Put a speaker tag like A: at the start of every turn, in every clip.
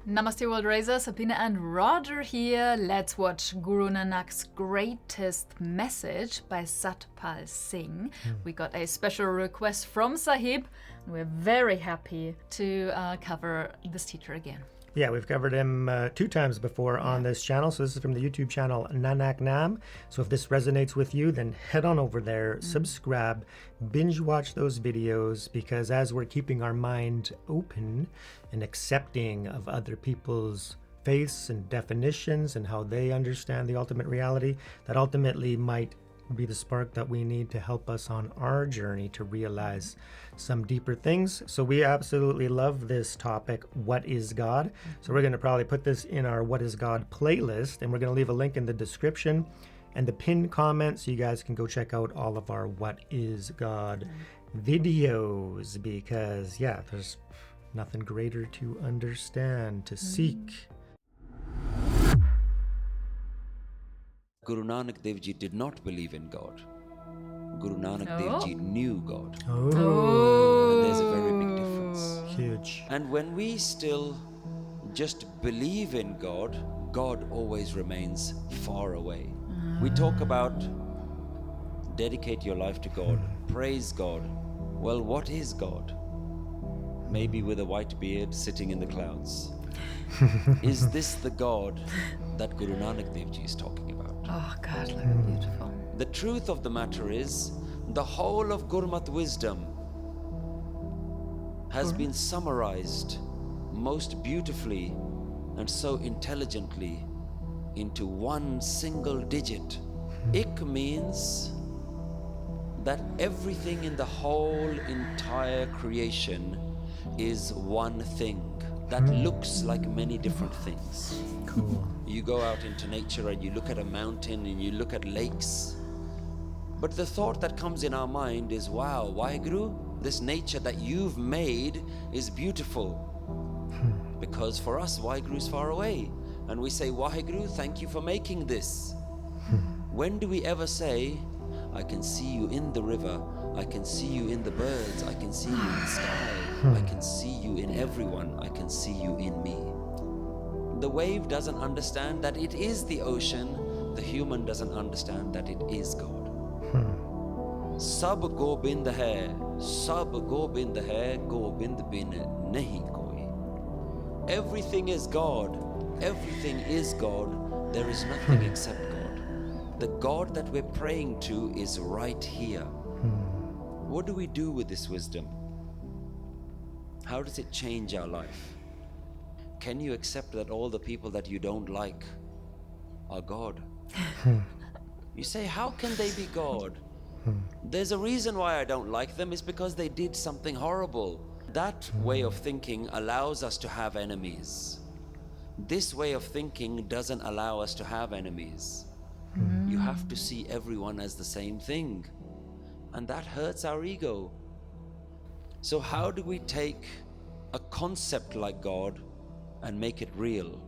A: Namaste World Raiser, Sabina and Roger here. Let's watch Guru Nanak's greatest message by Satpal Singh. We got a special request from Sahib. We're very happy to cover this teacher again.
B: Yeah, we've covered him 2 times before on this channel. So this is from the YouTube channel Nanak Naam. So if this resonates with you, then head on over there, subscribe, binge watch those videos, because as we're keeping our mind open and accepting of other people's faiths and definitions and how they understand the ultimate reality, that ultimately might be the spark that we need to help us on our journey to realize some deeper things. So we absolutely love this topic, what is God? So we're going to probably put this in our What is God playlist, and we're going to leave a link in the description and the pinned comment so you guys can go check out all of our What is God videos, because yeah, there's nothing greater to understand, to seek.
C: Guru Nanak Dev Ji did not believe in God. Guru Nanak Dev Ji knew God. And there's a very big difference.
B: Huge.
C: And when we still just believe in God, God always remains far away. We talk about dedicate your life to God, praise God. Well, what is God? Maybe with a white beard sitting in the clouds. Is this the God that Guru Nanak Dev Ji is talking about?
A: Oh God, look how beautiful.
C: The truth of the matter is, the whole of Gurmat wisdom has been summarized most beautifully and so intelligently into one single digit. Ik means that everything in the whole entire creation is one thing that looks like many different things.
B: Cool.
C: You go out into nature and you look at a mountain and you look at lakes. But the thought that comes in our mind is, wow, Waheguru, this nature that you've made is beautiful. Because for us, Waheguru is far away. And we say, Waheguru, thank you for making this. When do we ever say, I can see you in the river, I can see you in the birds, I can see you in the sky, I can see you in everyone, I can see you in me. The wave doesn't understand that it is the ocean, the human doesn't understand that it is God. Sab Gobind hai, Sab Gobind hai, Gobind bin nahi koi. Everything is God, everything is God, there is nothing except God. The God that we're praying to is right here. What do we do with this wisdom? How does it change our life? Can you accept that all the people that you don't like are God? You say, how can they be God? There's a reason why I don't like them. It's because they did something horrible. That way of thinking allows us to have enemies. This way of thinking doesn't allow us to have enemies. You have to see everyone as the same thing. And that hurts our ego. So how do we take a concept like God and make it real?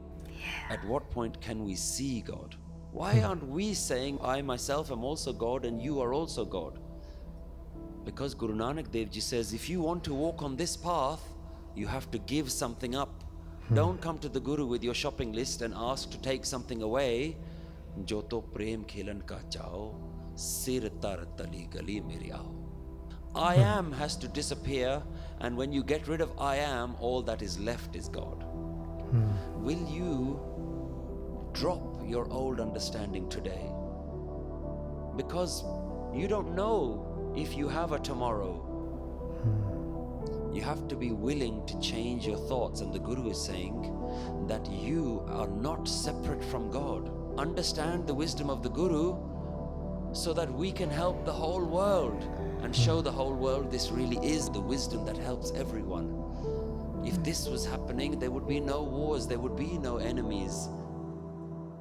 C: At what point can we see God? Why aren't we saying, I myself am also God and you are also God? Because Guru Nanak Dev Ji says, if you want to walk on this path, you have to give something up. Don't come to the Guru with your shopping list and ask to take something away. Jo to prem khilan ka chao, sir tar tali gali mere aao. I am has to disappear, and when you get rid of I am, all that is left is God. Will you drop your old understanding today? Because you don't know if you have a tomorrow. You have to be willing to change your thoughts, and the Guru is saying that you are not separate from God. Understand the wisdom of the Guru so that we can help the whole world and show the whole world this really is the wisdom that helps everyone. If this was happening, there would be no wars, there would be no enemies.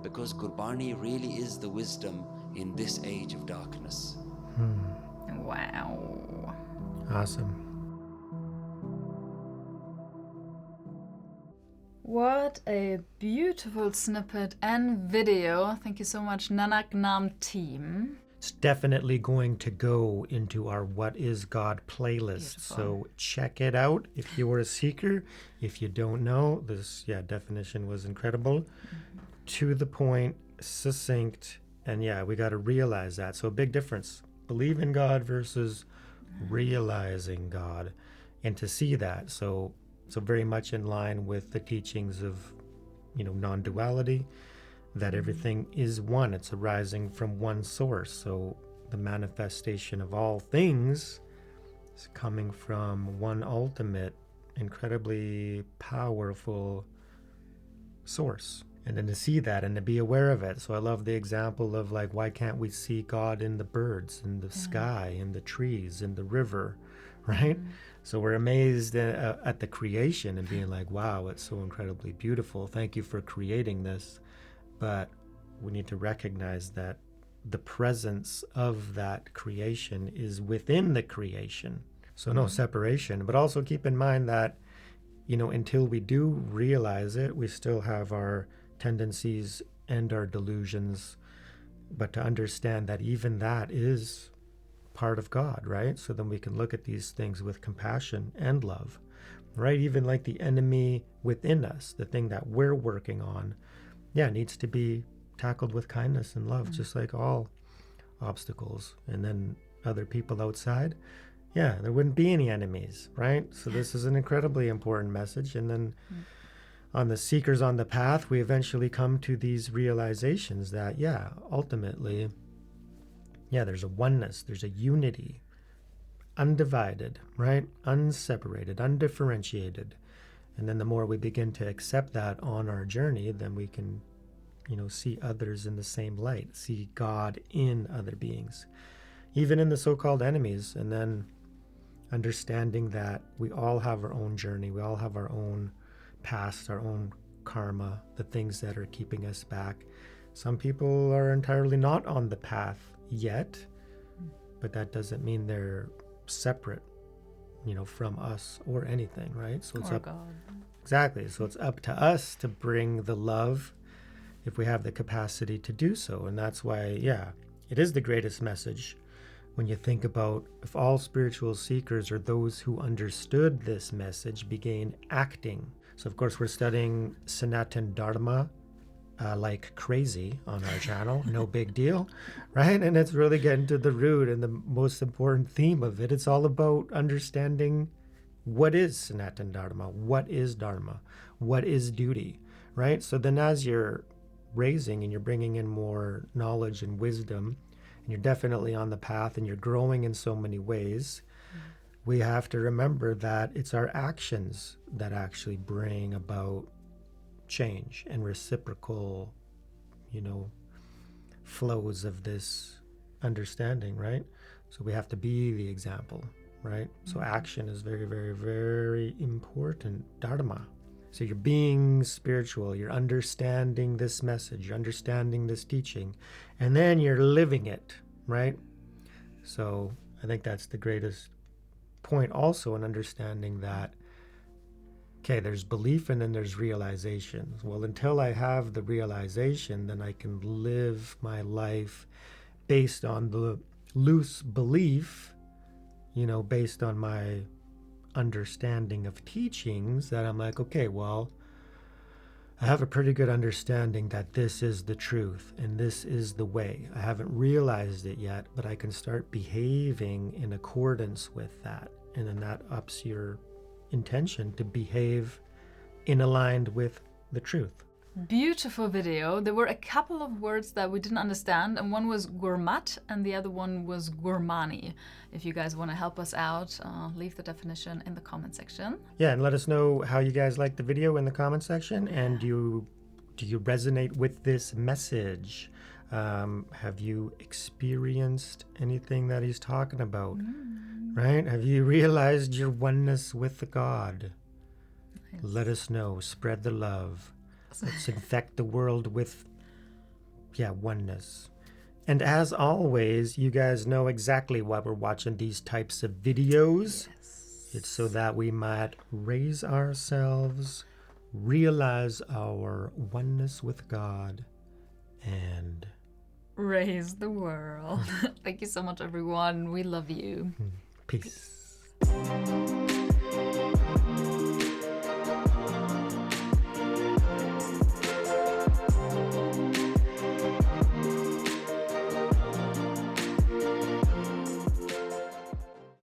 C: Because Gurbani really is the wisdom in this age of darkness.
A: Wow.
B: Awesome.
A: What a beautiful snippet and video. Thank you so much, Nanak Naam team.
B: It's definitely going to go into our What is God playlist.
A: Beautiful.
B: So check it out if you were a seeker. If you don't know, this definition was incredible. To the point, succinct, and we got to realize that. So a big difference. Believe in God versus realizing God. And to see that. So very much in line with the teachings of, non-duality, that everything is one. It's arising from one source. So the manifestation of all things is coming from one ultimate, incredibly powerful source. And then to see that and to be aware of it. So I love the example of like, why can't we see God in the birds, in the sky, in the trees, in the river, right? So we're amazed at the creation and being like, wow, it's so incredibly beautiful. Thank you for creating this. But we need to recognize that the presence of that creation is within the creation. So no separation, but also keep in mind that, until we do realize it, we still have our tendencies and our delusions, but to understand that even that is part of God, right? So then we can look at these things with compassion and love, right? Even like the enemy within us, the thing that we're working on, needs to be tackled with kindness and love, just like all obstacles. And then other people outside, there wouldn't be any enemies, right? So this is an incredibly important message. And then on the seekers on the path, we eventually come to these realizations that, ultimately, there's a oneness, there's a unity, undivided, right? Unseparated, undifferentiated. And then the more we begin to accept that on our journey, then we can, see others in the same light, see God in other beings, even in the so-called enemies. And then understanding that we all have our own journey, we all have our own past, our own karma, the things that are keeping us back. Some people are entirely not on the path yet, but that doesn't mean they're separate, from us or anything, right? So it's up,
A: God.
B: Exactly. So it's up to us to bring the love if we have the capacity to do so. And that's why, it is the greatest message when you think about if all spiritual seekers or those who understood this message began acting. So of course we're studying Sanatan Dharma like crazy on our channel. No big deal, right? And it's really getting to the root and the most important theme of it. It's all about understanding what is Sanatan Dharma, what is Dharma, what is duty, right? So then as you're raising and you're bringing in more knowledge and wisdom, and you're definitely on the path and you're growing in so many ways, we have to remember that it's our actions that actually bring about change and reciprocal, flows of this understanding, right? So we have to be the example, right? So action is very, very, very important. Dharma. So you're being spiritual, you're understanding this message, you're understanding this teaching, and then you're living it, right? So I think that's the greatest point also in understanding that, okay, there's belief and then there's realization. Well, until I have the realization, then I can live my life based on the loose belief, based on my understanding of teachings, that I'm like, okay, well, I have a pretty good understanding that this is the truth and this is the way. I haven't realized it yet, but I can start behaving in accordance with that. And then that ups your intention to behave in aligned with the truth.
A: Beautiful video. There were a couple of words that we didn't understand, and one was gourmat and the other one was gourmani. If you guys want to help us out, leave the definition in the comment section.
B: Yeah, and let us know how you guys like the video in the comment section, and do you resonate with this message? Have you experienced anything that he's talking about? Right? Have you realized your oneness with God? Nice. Let us know. Spread the love. Let's infect the world with, oneness. And as always, you guys know exactly why we're watching these types of videos.
A: Yes.
B: It's so that we might raise ourselves, realize our oneness with God, and
A: raise the world. Thank you so much, everyone. We love you.
B: Peace.